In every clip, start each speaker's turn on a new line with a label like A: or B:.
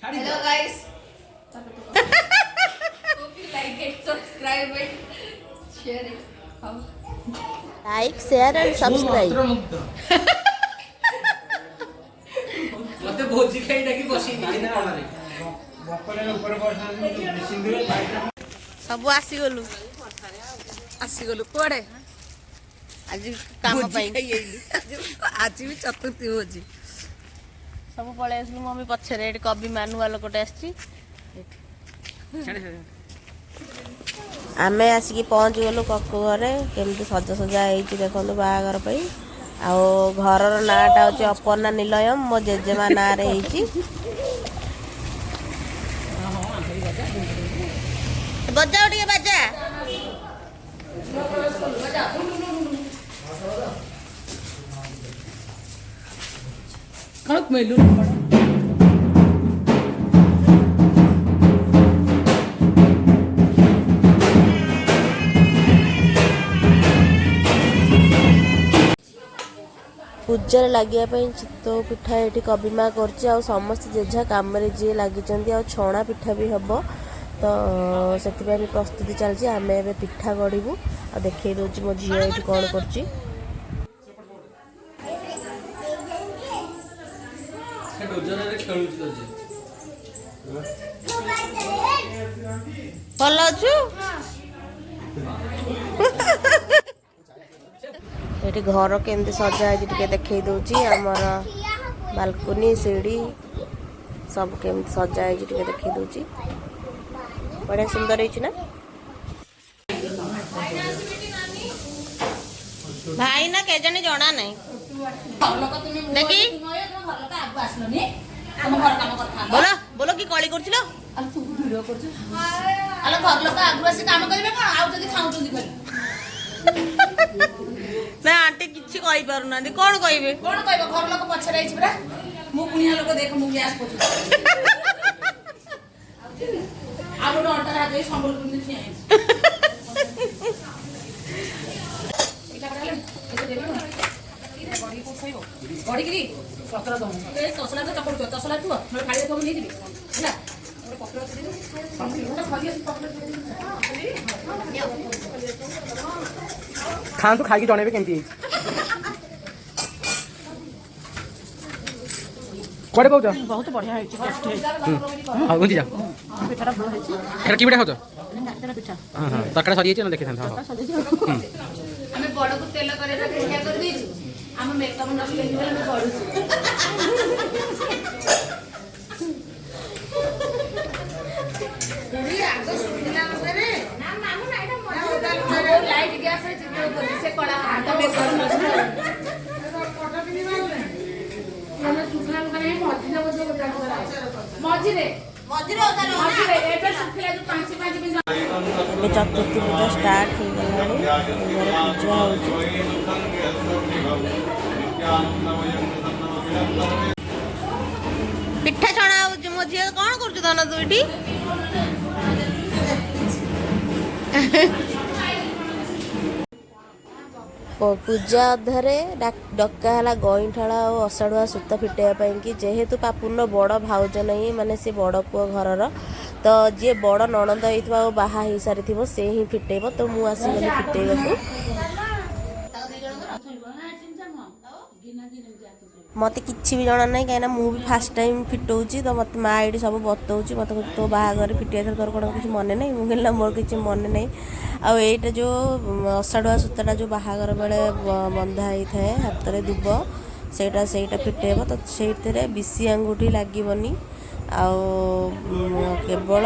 A: Hello guys. Hope you like it, subscribe it, share it.
B: Like, share and subscribe.
C: मते भोजी खाई डाकी बसी नहीं ना हमारे
B: सब आसीगलु कुआडे आज काम पाई आज भी चतुर्थी भोजी सब पळे आसलु मम्मी पछरे एटी कवि मानुआल कोटे आसी आमे आसिकी पहुँच गलु कक्कु घरे केमती सजा सजा होती देखो बाहागर पाई आओ घर नाटा हूँ अपना निलयम मो जेजेमा ना रे बजाओ टे बाजा
C: कणक मेलू
B: पूजा लगे चित्तौ पिठा ये कविमा कर समस्त जेझा कम जी लगी छणा पिठा भी हम तो से प्रस्तुति चलती आम ए पिठा गढ़ू आ देखे दूसरी मो झी ये कौन कर भल अच्छु ये घर केमती सजा है देखे दूची आमर बालकनी सीढ़ी सब केमती सजा है देखे दूची बढ़िया सुंदर है ना भाई ना के जाने जना नहीं देखी बोलो बोलो कि कली कर ना आंटी किछि कहि पारु ना कोन कहबे
A: कौन कहबो घर लोक पछरे आइछि बरा मु कुनिया लोक देख मु गैस पछु आलो न अंतर हाथे संबल कुनि छी आइछि इटा करले एते देबे न इरे बडी को खइबो बडी गिरी पत्र दम ए तसला तो चपड़ तसला तू मोर खाली तो नै दिबी हैला मोर पत्र दे दे संबल खाली पत्र दे दे
C: खान तो खाई जाने केमती कोड़े पाउछ
A: बहुत बढ़िया है टेस्ट है
C: हां गुंजी जा
A: पिठारा भलो है
C: खेर की बेटा खाउछ
A: डाक्टर पिठा
C: हां हां तकड़ा सरी छै न देखे था हां
A: हमें बड़ को तेल करे ता क्या कर दी हम मेकअप नष्ट कर दिले हम पड़ू पूरी आगो सुतिला करे ना मामू ना एटा मजा लाइट गैस है चित्त कर से कड़ा हाथ में कर पटा भी नहीं मारले ना सुखला करे मझी ना बजे को करा मझी रे एटा सुखला जो 5 दिन
B: चतुर्थी पूजा स्टार्ट हो गला पूजा हो पिठा छणा हो मो झी कौन कर तू ये पूजा अधारे डकाला गईठाला और अषाढ़ुआ सूता फिटाइबा कि जेहेतु पापुन बड़ भाउज नहीं माने से बड़ पुओ घरर तो जी बड़ नणंद होइथबा बाहा हो सारी से ही फिटेब तो मुझे आसगली फिटेबू मत कि भी जना ना कहीं मुझे भी फास्ट टाइम फिटौची तो मत माँ ये सब बतौची मत तो बाहागर फिटिया तोर कौन किसी मन नहीं मुझे मोर किसी मन नहीं आईटा जो अषाढ़ुआ सूताटा जो बाहागर बेले बंधा होता है हाथ में दुब सेटा फिटेब तो से बेसी आंगुठी लगनी केवल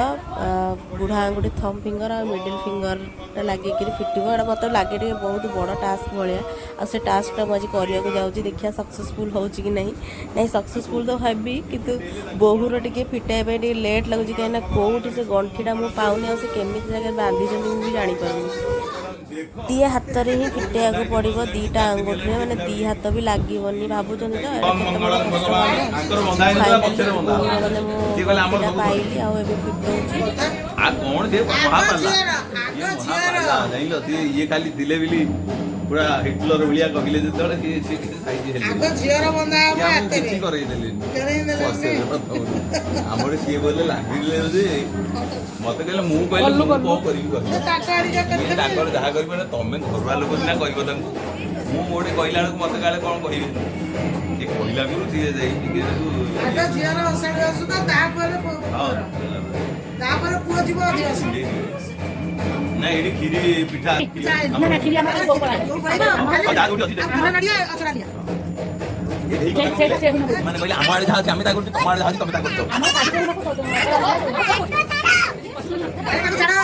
B: बुढ़ा आंगुठी थम फिंगर और मिडिल फिंगर लगे फिटिब एटा मतलब लगे बहुत बड़ टास्क भाया आ से टास्कटा मुझे करने जाऊँगी देखिए सक्सेसफुल हो कि नहीं सक्सेसफुल तो भावी किंतु बोहूर टे फिटाइबा लेट लगुच कहीं कौटी से गंठीटा मुझे पाऊनी से केमी जगह बांधी भी जानीपारूनी दी हाथ में ही फिटिया पड़ो दीटा आंगुठी मैंने दी हाथ भी लगे भावुँ तो पाइली आउ
D: ये खाली दिले बिली पूरा हिटलर भलिया कहले जेतले कि से किछ साइज हेले
E: आगो झियर बंदा हम आते
D: किछ करै देले
E: करै देले
D: हमरे से बोले लागिले जे मते कहले मु कहले मु को करी कहले
E: टाटाड़ी जकर
D: ताकर जहा करी माने तमे घरवा लोक ना कहबो तांको मु मोडे कहला बेलको मते काले कोन कहिबे ए कहला बिरु सिए जाई कि
E: आगो झियर ओसाडे असु त तापर पुओ जीव अधिक
D: ना एडी खीरी पिठा
A: ना खिरिया मत को पड़ा
D: जा गुटी अछि
E: हमरा नडिया अचरा दिया
D: माने कहले हमारे जहा हामी ता गुटी तुम्हारे जहा तमे ता करतो
A: हमर साथे मत को
E: अरे छाड़ा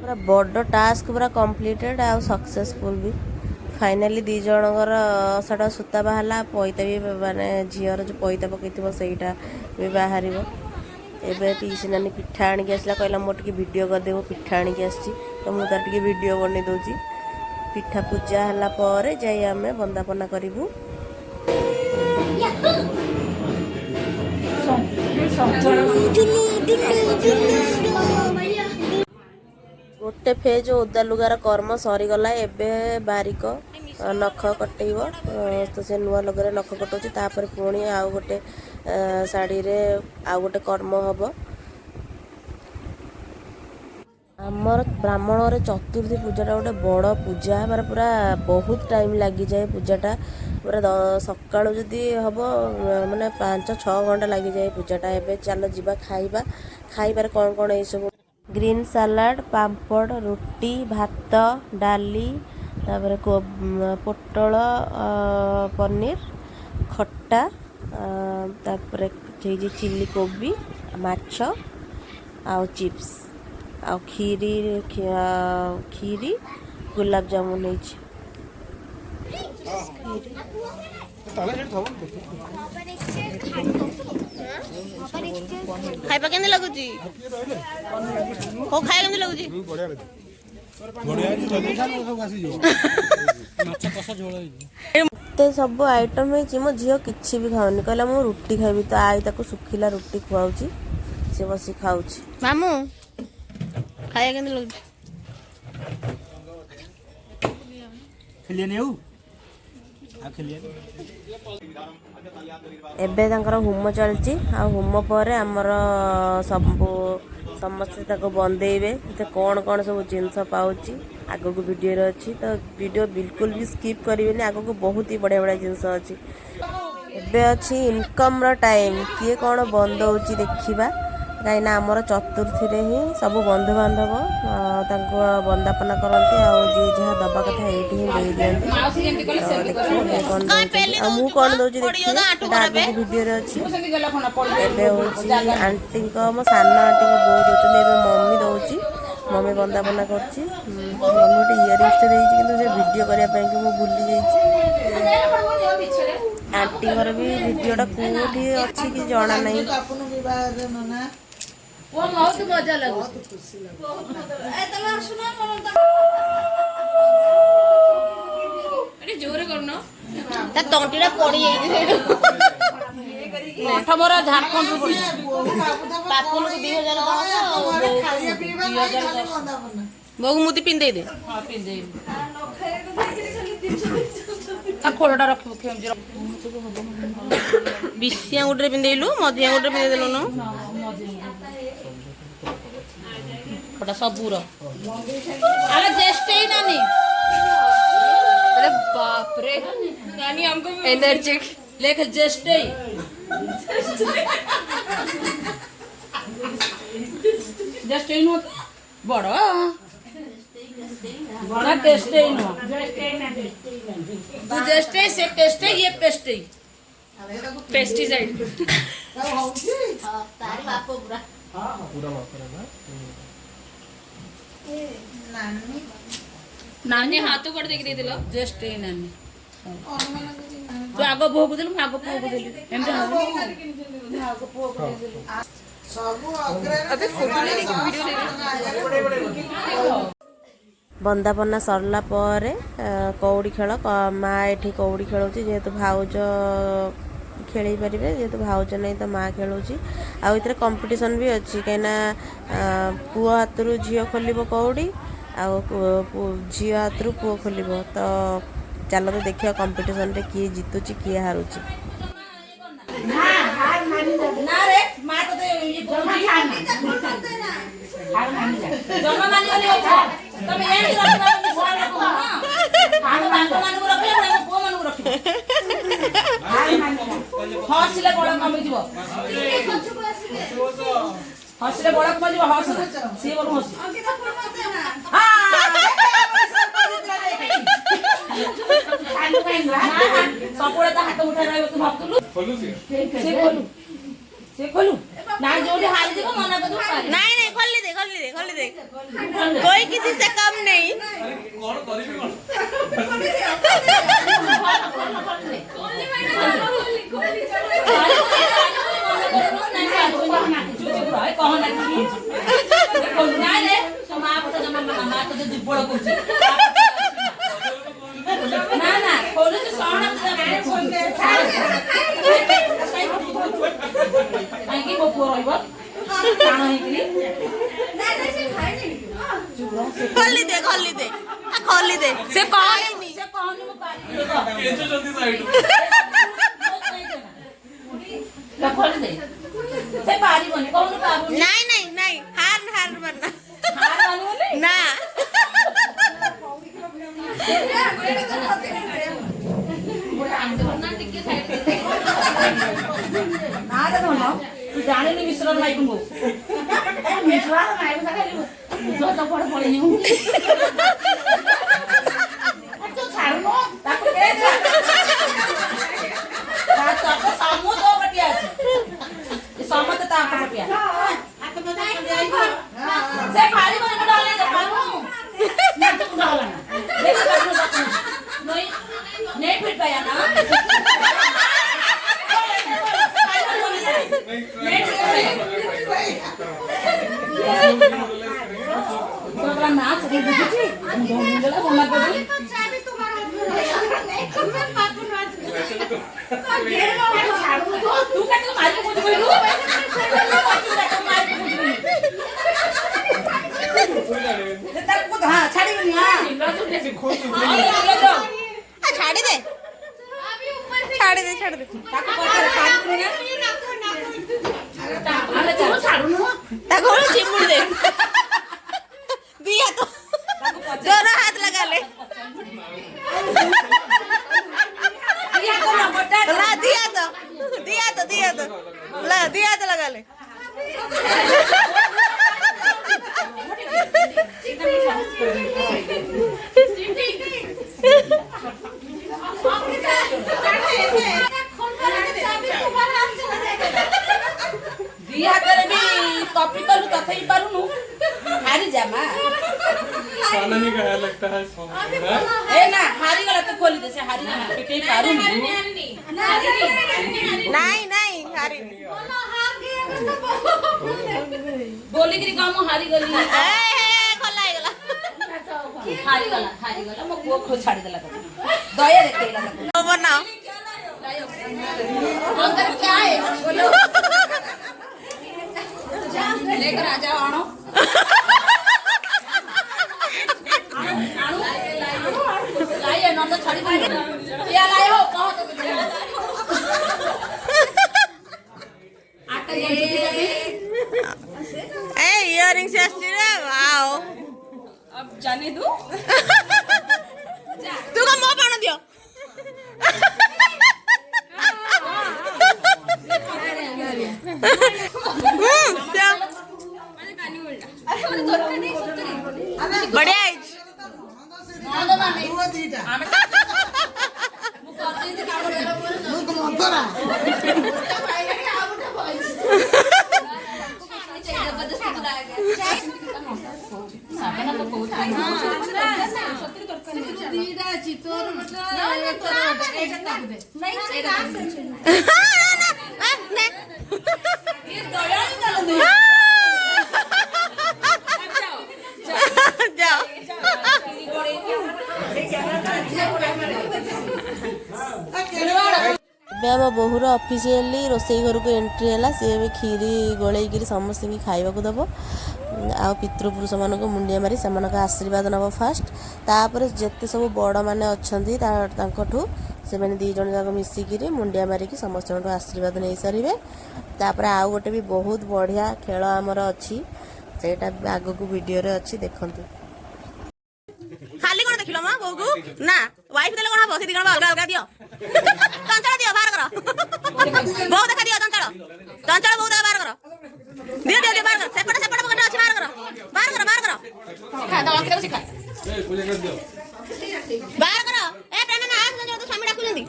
B: पूरा बड़ टास्क पूरा कंप्लीटेड आ सक्सेसफुल भी फाइनाली दी जनगर साडा सूता बाहला पैता भी माने झीर जो पैता पकईथिबो सेटा भी बाहर एबे पीसी नानी पिठा आनिक आसला कहला मोर टिके वीडियो कर देबो पिठा आनिक आसी तो मु तार टिके वीडियो बनै दोची पिठा पूजा हला परे जाई आमे बंदापना करिवु गोटे फेज ओदा लुगार कर्म सरीगला एबे बारिक नख कटेब तो से नुआ लगरे नख कटाऊँ तापर पुणी आउ गोटे शाढ़ी रे आउ गोटे कर्म हम आमर ब्राह्मण रे चतुर्थी पूजाटा गोटे बड़ पूजा मारे पूरा बहुत टाइम लगी जाए पूजाटा पूरा सकाळु जदि हम माने 5-6 घंटा लगी जाए पूजाटा एबे चलो जीवा खाइबा खाइबार कौन कौन ये सब ग्रीन सलाड पापड़ रोटी भात डाली तापर पोटल पनीर खट्टा तापर चिल्ली कोबी माछ आउ चिप्स आउ खीरी गुलाब जामुन है खाइबा केंदे लगुची हो खाइ केंदे लगुची तो सब आइटम है मो झील किसी भी खाऊनी कहला मु रुटी खाइबी तो आई ताको सुखिला रुटी खुआउची से बसी खाउची मामू खाया केंदे लगुची
C: खेलिए नेउ आ खेलिए
B: एबे तांकर होम चलची आ होम पर आमर सब समस्ते ताको बंदेबे से कौन कौन सब जिनस पाउची आगो को वीडियो रे अच्छी तो वीडियो बिल्कुल भी स्किप करिवेनी आगो को बहुत ही बढ़िया बढ़िया जिनस अच्छी एबे अच्छी इनकम रो टाइम किए कौन बंद होची देखिबा कहीं आमर चतुर्थी रे ही सब बंधु बांधव बंदापना करती जी जहाँ दबा कथा ये दे दिखते मु कौन दौर देखिए आगे भिडियो अच्छी आंटी मो सान आंटी बो दौरान मम्मी दौची मम्मी बंदापना कर मम्मी गोटे इयरिंग्स कि भिडियो करने मुझे भूली आंटी घर भी भिडियोटा कौटी अच्छी कि जना नहीं
A: वो बहुत मजा लगो अरे जोरे करनो
B: ता तंटीरा पड़ी जाई
A: मठ मोरा झारखंड रो पड़ी
B: पापन को 2000 दवा बहु मुदी पिन दे
A: हां पिन दे आ खोलटा रखिबो खेमजी
B: बिसिया गुडरे पिन देलु मधिया गुडरे पिन देलु न
A: खोटा सबूर अरे जेस्ट ही नानी अरे बाप रे नानी हमको एनर्जी लेख जेस्ट ही जस्ट ही नो बड़ा बड़ा टेस्ट ही नो तू जस्ट ही से टेस्ट है ये पेस्ट ही पेस्टिसाइड
B: तारी बाप पूरा
C: हां पूरा बाप रे
A: नानी हाथ कर देख देलो जस्ट ही नानी तू आगो भोग देलु म आगो भोग देलु एमते आगो भोग देलु
E: सब अग्रे
A: अबे फोटो ले वीडियो ले
B: बंदापना सरला पर कौड़ी खेल माँ एठी कौड़ी खेलुची जेहेतु भाउज खेल पारे जेहेतु भाउज नहीं तो माँ खेलुची आउ कंपटीशन भी अच्छी कहीं पुओ हाथ झील खोल कौड़ी झील हाथ पुओ खोल तो चलो तो देखिए कंपटीशन रे किए जीतुची किए हारुची
A: हसिले बड़ कमी हसिले बड़ कमी हस सी बोल हस सबुले तो हाथ उठा रही तू भावुलु से खोलू ना जो हारी देबो मना कर दो
B: नहीं खोली दे कोई किसी से कम नहीं
C: कौन करिबी कौन
B: खोली दे से कहनी
C: केचो जल्दी साइड
A: खोली दे से पारी बनी कौन पाबो
B: नहीं हार बनना
A: हार मानू
B: ना
A: तू जाने नहीं मिश्रण नहीं कुंगो मिश्रण नहीं खाली जो तो पड़ पड़ी हूं तो छाड़ो ताको के दे तो सामू दो पटिया ये सामत ता पटिया से खाली बने डाले दे पाऊ ना तू डालना नहीं नहीं फिट पाया ना तो नाच दे बुझी दोनों बोला कर चाबी तुम्हारा नहीं मैं पापू नाच तू क्या तो मार के मुझे बोलू तक को हां छाड़ी नहीं हां
B: छाड़ी दे
A: अभी ऊपर से
B: छाड़ी दे
A: ताको कर पानी ना अरे चलो छाड़ू ना
B: ताको चिमुड़ दे दिया तो दोनों हाथ लगा ले ला दिया तो लगा ले
A: दिया करे भी कॉपी करू तथई पारुनु हारी जामा
C: साला नहीं कहा लगता है
A: ए ना हारी गला तो खोली दे से हारी ना पे पारू
B: नहीं हारी
A: बोली कि काम हारी गली
B: खोला गला
A: हारी गला मो को खो छाड़ी देला दया देखेला
B: बनाओ
A: अंदर क्या है बोलो लेकर आ जाओ आणो लाइए ना तो छाड़ी क्या लाए हो कहो तो आटा
B: ए इयरिंग्स रे वाओ
A: अब जाने दो
B: तू का मुंह पाण दियो बढ़िया जाओ ଏବେ ଆମ ବୋହୁର ଅଫିସିଆଲି ରୋଷେଇ ଘରକୁ ଏଣ୍ଟ୍ରି ହେଲା। ସିଏ ଏବେ କ୍ଷୀରି ଗୋଳେଇକିରି ସମସ୍ତଙ୍କୁ ଖାଇବାକୁ ଦେବ। ଆଉ ପିତୃପୁରୁଷମାନଙ୍କୁ ମୁଣ୍ଡିଆ ମାରି ସେମାନଙ୍କ ଆଶୀର୍ବାଦ ନେବ ଫାଷ୍ଟ। ତାପରେ ଯେତେ ସବୁ ବଡ଼ମାନେ ଅଛନ୍ତି ତାଙ୍କଠୁ ସେମାନେ 2 ଜଣ ଯାକ ମିଶିକିରି ମୁଣ୍ଡିଆ ମାରିକି ସମସ୍ତଙ୍କଠୁ ଆଶୀର୍ବାଦ ନେଇସାରିବେ। ତାପରେ ଆଉ ଗୋଟେ ବି ବହୁତ ବଢ଼ିଆ ଖେଳ ଆମର ଅଛି, ସେଇଟା ଆଗକୁ ଭିଡ଼ିଓରେ ଅଛି, ଦେଖନ୍ତୁ। ଖାଲି କ'ଣ ଦେଖିଲ ମା ବୋଉକୁ? ନା ୱାଇଫ୍ ଦେଲେ କ'ଣ ହବ? ସେ 2 ଜଣ ଅଲଗା ଅଲଗା ଦିଅ। ଚଞ୍ଚଳ ଦିଅ, ବାହାର କର। ବୋଉ ଦେଖା ଦିଅ, ଚଞ୍ଚଳ ଚଞ୍ଚଳ ବୋଉ ଦେଖା ବାହାର କର। ଦିଅ ଦିଅ ଦିଅ, ବାହାର କର। ସେପଟେ ସେପଟେ ପକେଟ ଅଛି, ବାହାର କର ବାହାର କର ବାହାର କର। ଶିଖା ବାହାର କର। ଏ ପ୍ରେମ ନା ତୋ ସ୍ୱାମୀ ଡାକୁଛନ୍ତି।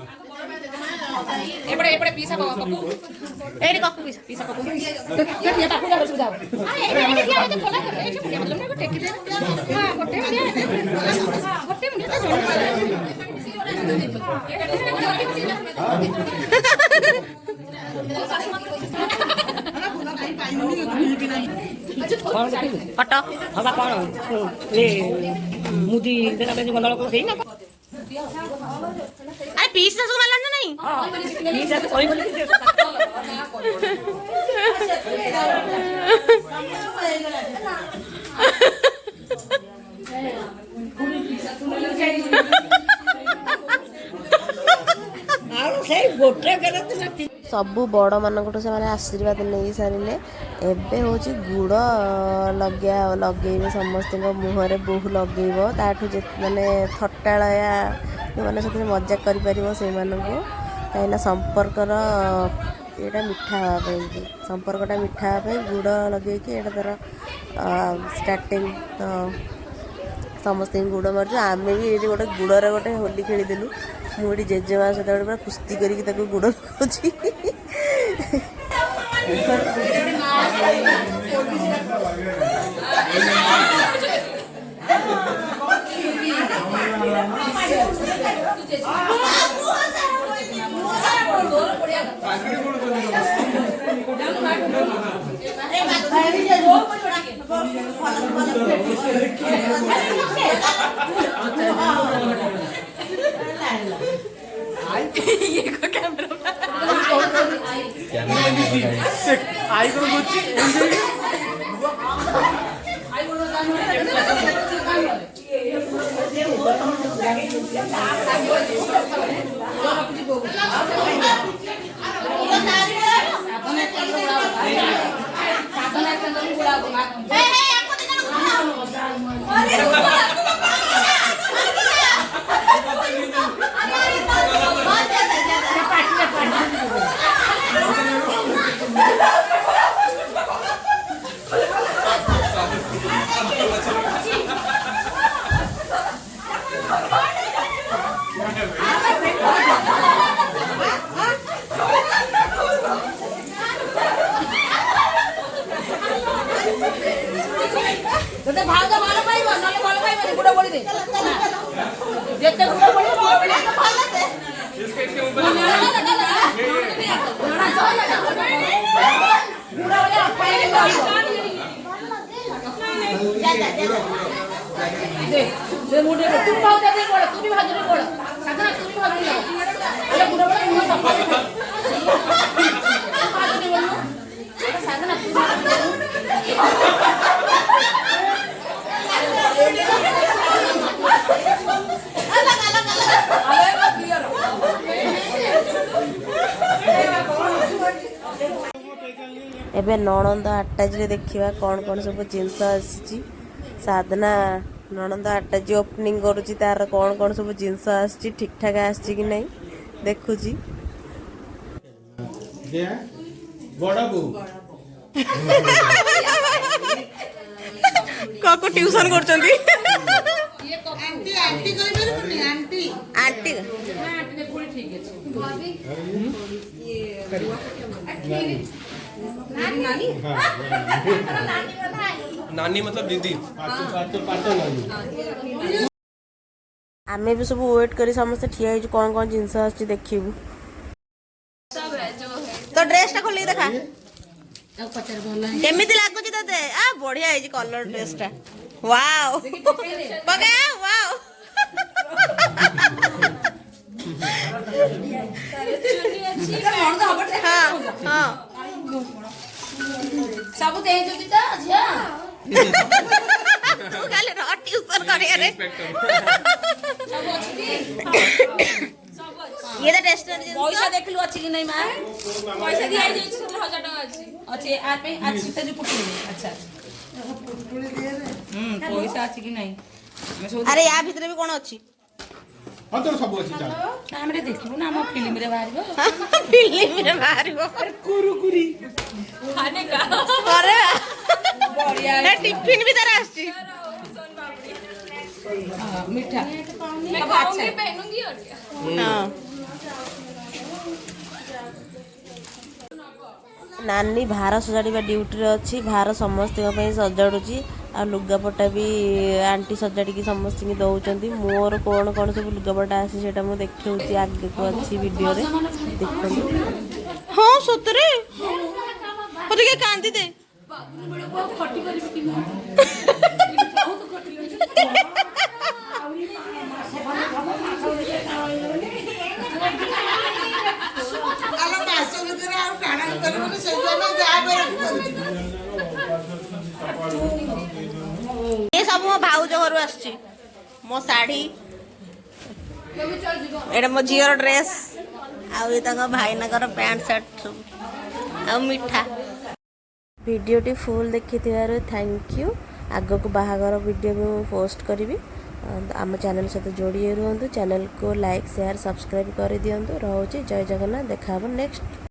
A: ଏପଟେ ଏପଟେ ପିସା କକୁ
B: ଏଇଠି କକୁ ପିସା
A: କକୁ ଟିକେ ପାଖକୁ ଯାଉ ସୁବିଧା ହବ। ଏଇଠି ଠିଆ ହେଇକି ଖୋଲା କର। ଏଇଠି ଟିକେ ମତଲବ ନା ଟେକି ଦେ। ହଁ ଗୋଟେ ମିନିଟ୍ ତ ଜଣ
B: ଫଟୋ
F: ହବା କ'ଣ ମୁଦି ଦେଲା ପାଇଁ ଗଣ୍ଡଳ ସେଇ ନା
B: ଆରେ ପିସ୍ ଶାଶୁ ମାରିଲାଣି ନା ନାଇଁ? ସବୁ ବଡ଼ମାନଙ୍କଠୁ ସେମାନେ ଆଶୀର୍ବାଦ ନେଇ ସାରିଲେ। ଏବେ ହେଉଛି ଗୁଡ଼ ଲଗେଇବେ ସମସ୍ତଙ୍କ ମୁହଁରେ, ବୋହୂ ଲଗେଇବ। ତାଠୁ ମାନେ ଥଟ୍ଟାଳୟା ଯେଉଁମାନେ ସେଥିରେ ମଜାକ କରିପାରିବ ସେଇମାନଙ୍କୁ, କାହିଁକିନା ସମ୍ପର୍କର ଏଇଟା ମିଠା ହେବା ପାଇଁକି, ସମ୍ପର୍କଟା ମିଠା ହେବା ପାଇଁ ଗୁଡ଼ ଲଗେଇକି ଏଇଟା ତା'ର ଷ୍ଟାର୍ଟିଂ। ତ ସମସ୍ତଙ୍କୁ ଗୁଡ଼ ମାରୁଛୁ। ଆମେ ବି ଏଇଠି ଗୋଟେ ଗୁଡ଼ରେ ଗୋଟେ ହୋଲି ଖେଳିଦେଲୁ। ମୁଁ ଏଠି ଜେଜେମା ସହିତ ଗୋଟେ ପୁରା କୁସ୍ତି କରିକି ତାକୁ ଗୁଡ଼ ଲଗାଉଛି। ଏବେ ନଣନ୍ଦ ଆଟାଚରେ ଦେଖିବା କ'ଣ କ'ଣ ସବୁ ଜିନିଷ ଆସିଛି। ସାଧନା ନଣନ୍ଦ ଆଟାଚି ଓପନିଂ କରୁଛି, ତାର କ'ଣ କ'ଣ ସବୁ ଜିନିଷ ଆସିଛି, ଠିକ୍ ଠାକ୍ ଆସିଛି କି ନାହିଁ ଦେଖୁଛି। କାକୁ ଟ୍ୟୁସନ କରୁଛନ୍ତି?
C: नानी मतलब दीदी।
B: आमे भी सब वेट करी समस्त ठिया है कौन कौन जिनस आछि देखिबू। तो ड्रेस टा खोली देखा केमिति लागु छी तते। आ बढ़िया है जी कलर ड्रेस टा। वाओ पगा वाओ ହଁ
A: ସବୁ ଦେଇଛନ୍ତି ତ ଝିଅ
B: ତୁ ଖାଲି ରହ ଟ୍ୟୁସନ କରିବାରେ
A: ସବୁ ଅଛି କି
B: ଇଏ ତ ଟେଷ୍ଟର
A: ପଇସା ଦେଖିଲୁ ଅଛି କି ନାଇଁ ମା ପଇସା ଦିଆ ହେଇଯାଇଛି 17,000 ଟଙ୍କା ଅଛି ଅଛି ଆ ପାଇଁ ଆଜି ସେ ଯୋଉ ପୁଟୁଳି ଆଚ୍ଛା ପଇସା ଅଛି କି ନାଇଁ
B: ଆରେ ୟା ଭିତରେ ବି କଣ ଅଛି
A: ଆମେ ଦେଖିବୁ ନା ଆମ ଫିଲ୍ମରେ ବାହାରିବ
B: ଫିଲ୍ମରେ ବାହାରିବ
A: କୁରୁକୁରି ଖାନେ କା
B: ଆରେ
A: ବଢିଆ
B: ଟିଫିନ ବି ତାର ଆସିଛି
A: ମିଠା मैं खाऊंगी पहनूंगी और क्या
B: ହଁ ନାନୀ ଭାର ସଜାଡ଼ିବା ଡ୍ୟୁଟିରେ ଅଛି ଭାର ସମସ୍ତଙ୍କ ପାଇଁ ସଜାଡ଼ୁଛି ଆଉ ଲୁଗାପଟା ବି ଆଣ୍ଟି ସଜାଡ଼ିକି ସମସ୍ତଙ୍କୁ ଦେଉଛନ୍ତି ମୋର କ'ଣ କ'ଣ ସବୁ ଲୁଗାପଟା ଅଛି ସେଇଟା ମୁଁ ଦେଖାଉଛି ଆଗକୁ ଅଛି ଭିଡ଼ିଓରେ ଦେଖନ୍ତୁ ହଁ ସତରେ ମୋତେ ଟିକେ କାନ୍ଦି ଦେ
E: ଆଲୋ ମାସ ଭିତରେ ଆଉ ଟାଣା କରିବନି ସେଇଠୁ ଆମେ ଯାହା କରିବୁ
B: ଏ ସବୁ ମୋ ଭାଉଜ ଘରୁ ଆସିଛି ମୋ ଶାଢ଼ୀ ଏଇଟା ମୋ ଝିଅର ଡ୍ରେସ୍ ଆଉ ଏ ତାଙ୍କ ଭାଇନାଙ୍କର ପ୍ୟାଣ୍ଟ ସାର୍ଟ ସବୁ ଆଉ ମିଠା ଭିଡ଼ିଓଟି ଫୁଲ୍ ଦେଖିଥିବାରୁ ଥ୍ୟାଙ୍କ ୟୁ ଆଗକୁ ବାହାଘର ଭିଡ଼ିଓ ବି ମୁଁ ପୋଷ୍ଟ କରିବି ଆମ ଚ୍ୟାନେଲ୍ ସହିତ ଯୋଡ଼ି ରୁହନ୍ତୁ ଚ୍ୟାନେଲ୍କୁ ଲାଇକ୍ ସେୟାର ସବସ୍କ୍ରାଇବ୍ କରିଦିଅନ୍ତୁ ରହୁଛି ଜୟ ଜଗନ୍ନାଥ ଦେଖା ହେବ ନେକ୍ସଟ